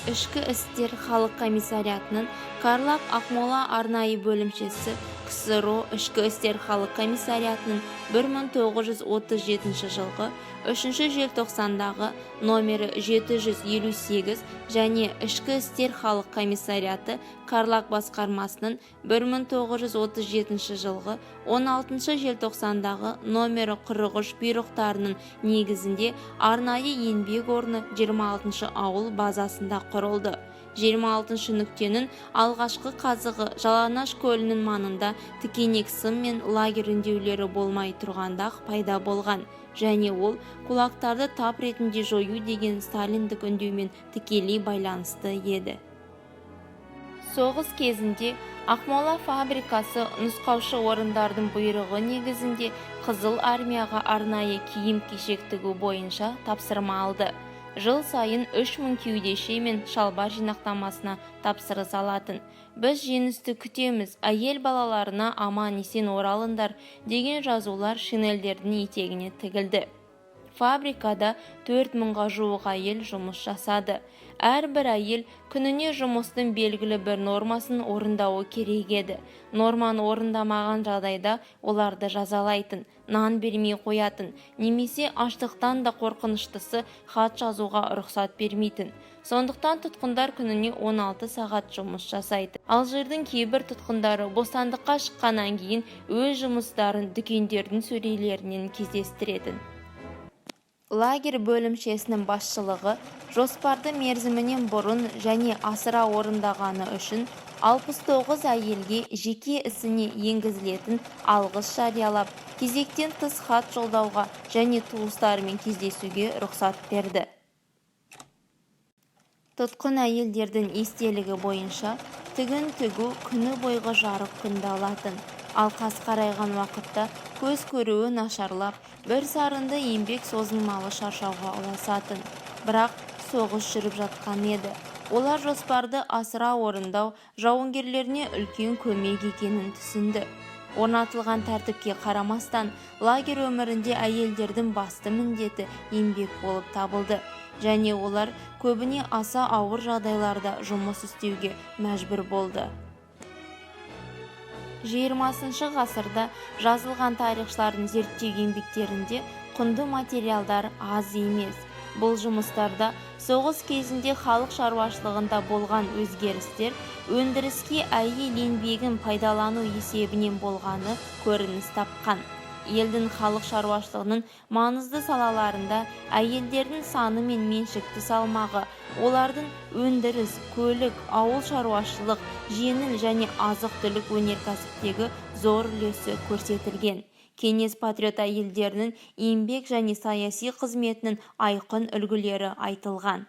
Ішкі істер халық комиссариатының Карлаг Ақмола арнайы бөлімшесі КСРО Ішкі істер халық комиссариатының 1937 жылғы 3 желтоқсандағы номері 758 және Ішкі істер халық комиссариаты Карлаг басқармасының 1937 жылғы 16 желтоқсандағы номері 43 бұйрықтарының негізінде арнайы еңбек орны 26 ауыл базасында құрылды. 26 нүктенің алғашқы қазығы Жаланаш көлінің маңында тікенек сым мен лагерь үндеулері болмай тұрғанда пайда болған, және ол кулактарды тап ретінде жою деген сталиндік үндеумен тікелей байланысты еді. Соғыс кезінде Ақмола фабрикасы нұсқаушы орындардың бұйрығы негізінде Қызыл армияға арнайы киім-кешек тігу бойынша тапсырма алды. Жыл сайын 3000 кеудеше мен шалбар жинақтамасына тапсырыс алатын. Біз жеңісті күтеміз, әйел балаларына аман-есен оралыңдар деген жазулар шинельдердің етегіне тігілді. Фабрикада 4000-ға жуық әйел жұмыс жасады. Әрбір әйел күніне жұмыстың белгілі бір нормасын орындауы керек еді. Норманы орындамаған жағдайда оларды жазалайтын, нан бермей қоятын, немесе аштықтан да қорқыныштысы хат жазуға рұқсат бермейтін. Сондықтан тұтқындар күніне 16 сағат жұмыс жасайды. Алжирдің кейбір тұтқындары бостандыққа шыққаннан кейін өз жұмыстарын дүкендердің сөрелерінен кездестіретін. Лагерь бөлімшесінің басшылығы жоспарды мерзімінен бұрын және асыра орындағаны үшін 69 әйелге жеке ісіне енгізілетін алғыс жариялап, кезектен тыс хат жолдауға және туыстарымен кездесуге рұқсат берді. Тұтқын әйелдердің естелігі бойынша тігін тігу күні бойғы жарық күнді алатын. Ал қас қарайған уақытта көз көруі нашарлап, бір сарынды еңбек созылмалы шаршауға ұласатын. Бірақ соғыс жүріп жатқан еді. Олар жоспарды асыра орындау жауынгерлеріне үлкен көмек екенін түсінді. Орнатылған тәртіпке қарамастан, лагерь өмірінде әйелдердің басты міндеті еңбек болып табылды. Және олар көбіне аса ауыр жағдайларда жұмыс істеуге мәжбүр болды. 20 ғасырда жазылған тарихшылардың зерттеу еңбектерінде құнды материалдар аз емес. Бұл жұмыстарда соғыс кезінде халық шаруашылығында болған өзгерістер өндіріске әйел еңбегін пайдалану есебінен болғаны көрініс тапқан. Елдің халық шаруашылығының маңызды салаларында әйелдердің саны мен меншікті салмағы, олардың өндіріс, көлік, ауыл шаруашылық, жеңіл және азық-түлік өнеркәсіптегі зор үлесі көрсетілген. Кеңес патриот әйелдерінің еңбек және саяси қызметінің айқын үлгілері айтылған.